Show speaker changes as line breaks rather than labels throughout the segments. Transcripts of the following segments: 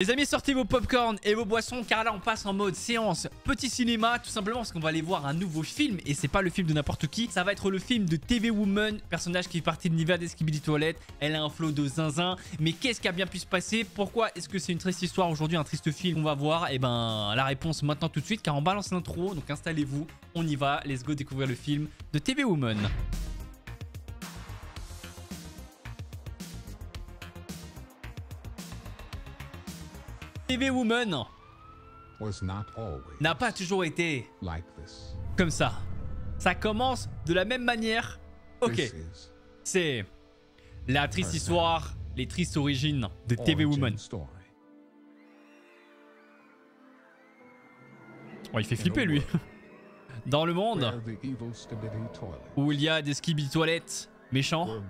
Les amis, sortez vos popcorn et vos boissons car là on passe en mode séance petit cinéma, tout simplement parce qu'on va aller voir un nouveau film et c'est pas le film de n'importe qui, ça va être le film de TV Woman, personnage qui fait partie de l'univers des Skibidi Toilettes. Elle a un flow de zinzin, mais qu'est-ce qui a bien pu se passer? Pourquoi est-ce que c'est une triste histoire aujourd'hui, un triste film? On va voir, et ben la réponse maintenant tout de suite car on balance l'intro, donc installez-vous, on y va, let's go découvrir le film de TV Woman. TV Woman n'a pas toujours été comme ça. Ça commence de la même manière. Ok, c'est la triste histoire, les tristes origines de TV Woman. Oh, il fait flipper lui. Dans le monde où il y a des Skibidi Toilettes méchants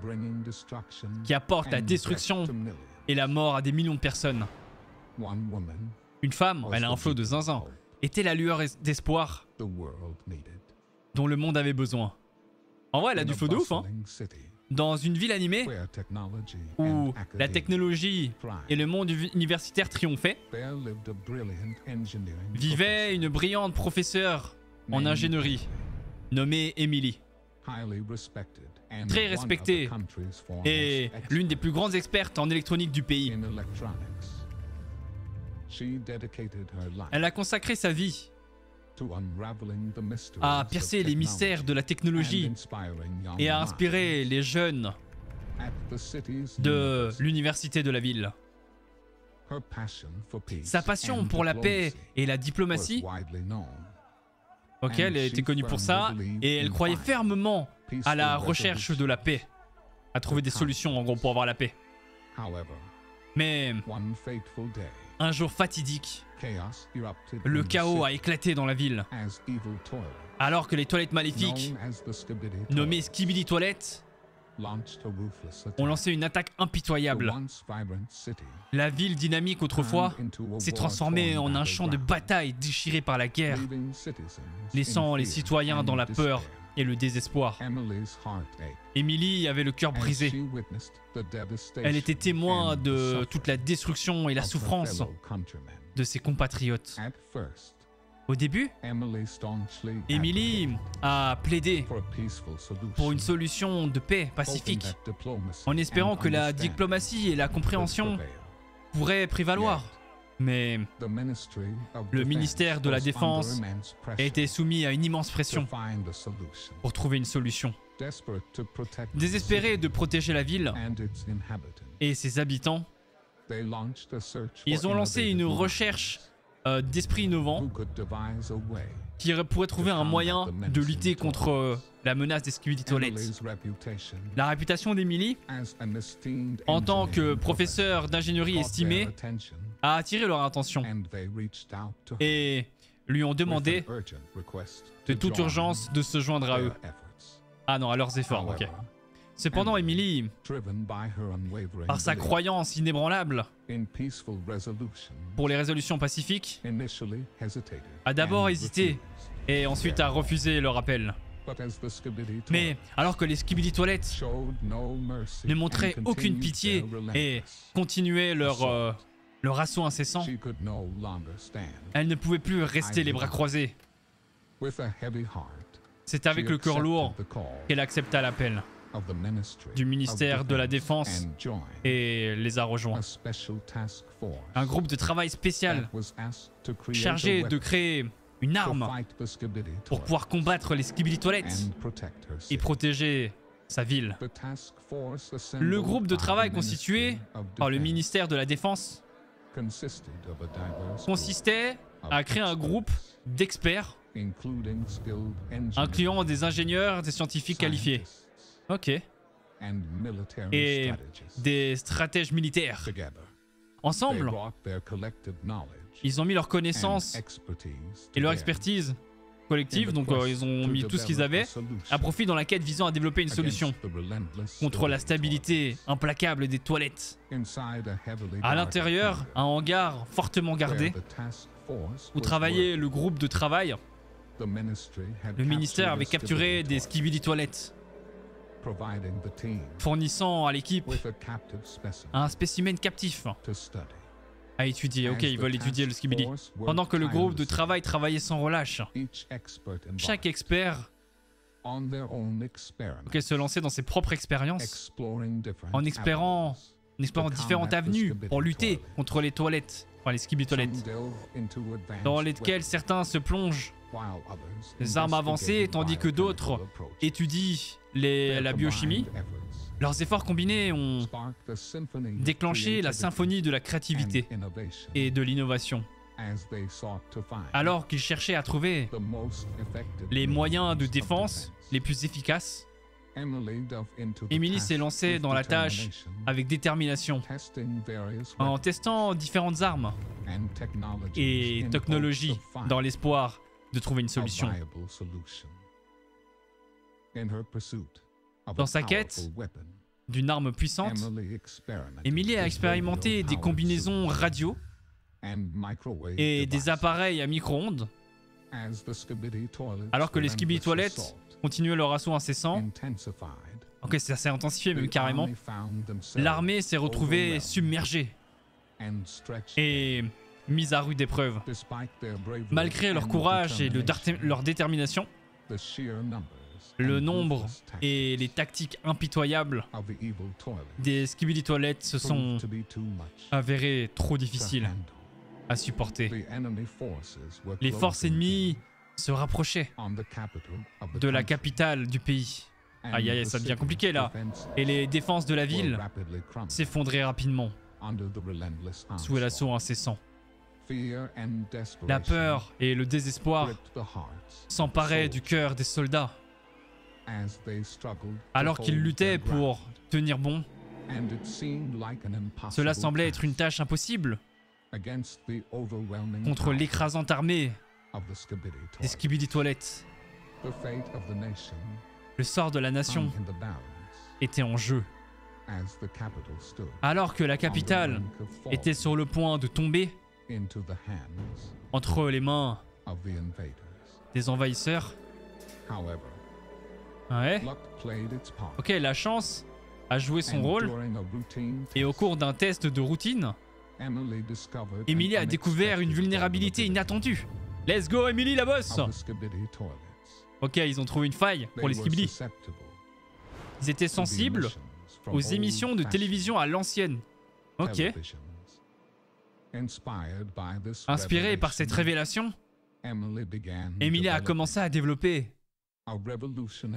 qui apportent la destruction et la mort à des millions de personnes. Une femme, elle a un flot de zinzin, était la lueur d'espoir dont le monde avait besoin. En vrai, elle a du flow de ouf, hein. Dans une ville animée où la technologie et le monde universitaire triomphaient, vivait une brillante professeure en ingénierie nommée Emily. Très respectée et l'une des plus grandes expertes en électronique du pays. Elle a consacré sa vie à percer les mystères de la technologie et à inspirer les jeunes de l'université de la ville. Sa passion pour la paix et la diplomatie, ok, elle était connue pour ça, et elle croyait fermement à la recherche de la paix, à trouver des solutions en gros pour avoir la paix. Mais un jour fatidique, le chaos a éclaté dans la ville, alors que les toilettes maléfiques, nommées Skibidi Toilettes, ont lancé une attaque impitoyable. La ville dynamique autrefois s'est transformée en un champ de bataille déchiré par la guerre, laissant les citoyens dans la peur et le désespoir. Emily avait le cœur brisé. Elle était témoin de toute la destruction et la souffrance de ses compatriotes. Au début, Emily a plaidé pour une solution de paix pacifique, en espérant que la diplomatie et la compréhension pourraient prévaloir. Mais le ministère de la Défense a été soumis à une immense pression pour trouver une solution. Désespérés de protéger la ville et ses habitants, ils ont lancé une recherche d'esprits innovants qui pourrait trouver un moyen de lutter contre la menace des Skibidi Toilettes. La réputation d'Emily, en tant que professeur d'ingénierie estimé, a attiré leur attention et lui ont demandé de toute urgence de se joindre à eux. Ah non, à leurs efforts, ok. Cependant, Emily, par sa croyance inébranlable pour les résolutions pacifiques, a d'abord hésité et ensuite a refusé leur appel. Mais alors que les Skibidi Toilettes ne montraient aucune pitié et continuaient leur assaut incessant, elle ne pouvait plus rester les bras croisés. C'est avec le cœur lourd qu'elle accepta l'appel du ministère de la Défense et les a rejoints. Un groupe de travail spécial chargé de créer une arme pour pouvoir combattre les Skibidi Toilettes et protéger sa ville. Le groupe de travail constitué par le ministère de la Défense consistait à créer un groupe d'experts incluant des ingénieurs, des scientifiques qualifiés. Ok. Et des stratèges militaires. Ensemble, ils ont mis leurs connaissances et leur expertise collective, donc ils ont mis tout ce qu'ils avaient, à profit dans la quête visant à développer une solution contre la stabilité implacable des toilettes. À l'intérieur, un hangar fortement gardé, où travaillait le groupe de travail, le ministère avait capturé des Skibidi Toilettes, fournissant à l'équipe un spécimen captif À étudier, ok, ils veulent étudier le Skibidi. Pendant que le groupe de travail travaillait sans relâche, chaque expert se lançait dans ses propres expériences, en explorant différentes avenues pour lutter contre les toilettes, enfin les Skibidi toilettes, dans lesquelles certains se plongent les armes avancées, tandis que d'autres étudient la biochimie. Leurs efforts combinés ont déclenché la symphonie de la créativité et de l'innovation. Alors qu'ils cherchaient à trouver les moyens de défense les plus efficaces, Emily s'est lancée dans la tâche avec détermination, en testant différentes armes et technologies dans l'espoir de trouver une solution. Dans sa quête d'une arme puissante, Emily a expérimenté des combinaisons radio et des appareils à micro-ondes, alors que les Skibidi toilettes continuaient leur assaut incessant. Ok, ça s'est intensifié même carrément. L'armée s'est retrouvée submergée et mise à rude épreuve. Malgré leur courage et leur détermination, le nombre et les tactiques impitoyables des Skibidi toilettes se sont avérées trop difficiles à supporter. Les forces ennemies se rapprochaient de la capitale du pays. Aïe aïe, ça devient compliqué là. Et les défenses de la ville s'effondraient rapidement sous l'assaut incessant. La peur et le désespoir s'emparaient du cœur des soldats alors qu'ils luttaient pour tenir bon. Cela semblait être une tâche impossible contre l'écrasante armée des Skibidi toilettes. Le sort de la nation était en jeu. Alors que la capitale était sur le point de tomber entre les mains des envahisseurs. Ouais. Ok, la chance a joué son rôle et au cours d'un test de routine, Emily a découvert une vulnérabilité inattendue. Let's go Emily la boss. Ok, ils ont trouvé une faille pour les Skibidi. Ils étaient sensibles aux émissions de télévision à l'ancienne. Ok. Inspirée par cette révélation, Emily a commencé à développer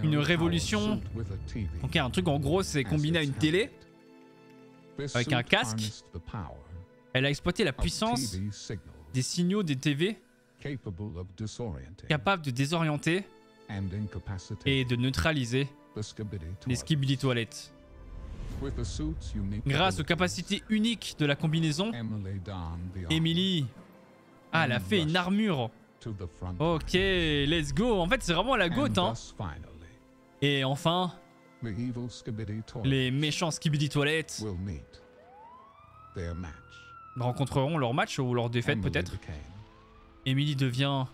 une révolution. Ok, un truc en gros, c'est combiné à une télé avec un casque. Elle a exploité la puissance des signaux des TV capables de désorienter et de neutraliser les Skibidi toilettes. Grâce aux capacités uniques de la combinaison, Emily elle a fait une armure. Ok, let's go. En fait, c'est vraiment la goat, hein. Et enfin, les méchants Skibidi toilettes rencontreront leur match ou leur défaite peut-être. Emily devient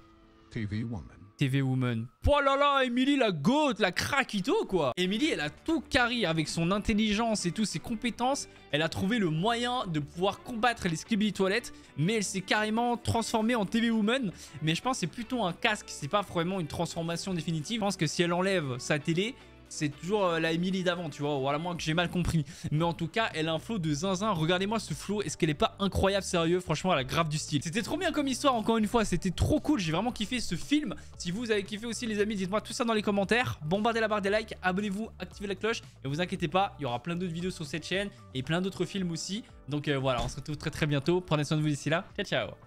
TV Woman. Oh là là, Emily la goat, la craquito quoi. Emily, elle a tout carré avec son intelligence et toutes ses compétences. Elle a trouvé le moyen de pouvoir combattre les Skibidi toilettes, mais elle s'est carrément transformée en TV Woman. Mais je pense que c'est plutôt un casque, c'est pas vraiment une transformation définitive. Je pense que si elle enlève sa télé, c'est toujours la Emily d'avant, tu vois, voilà, moi que j'ai mal compris. Mais en tout cas, elle a un flow de zinzin. Regardez-moi ce flow, est-ce qu'elle est pas incroyable, sérieux? Franchement, elle a grave du style. C'était trop bien comme histoire, encore une fois, c'était trop cool. J'ai vraiment kiffé ce film. Si vous avez kiffé aussi, les amis, dites-moi tout ça dans les commentaires. Bombardez la barre des likes, abonnez-vous, activez la cloche. Et vous inquiétez pas, il y aura plein d'autres vidéos sur cette chaîne et plein d'autres films aussi. Donc voilà, on se retrouve très bientôt. Prenez soin de vous d'ici là. Ciao, ciao.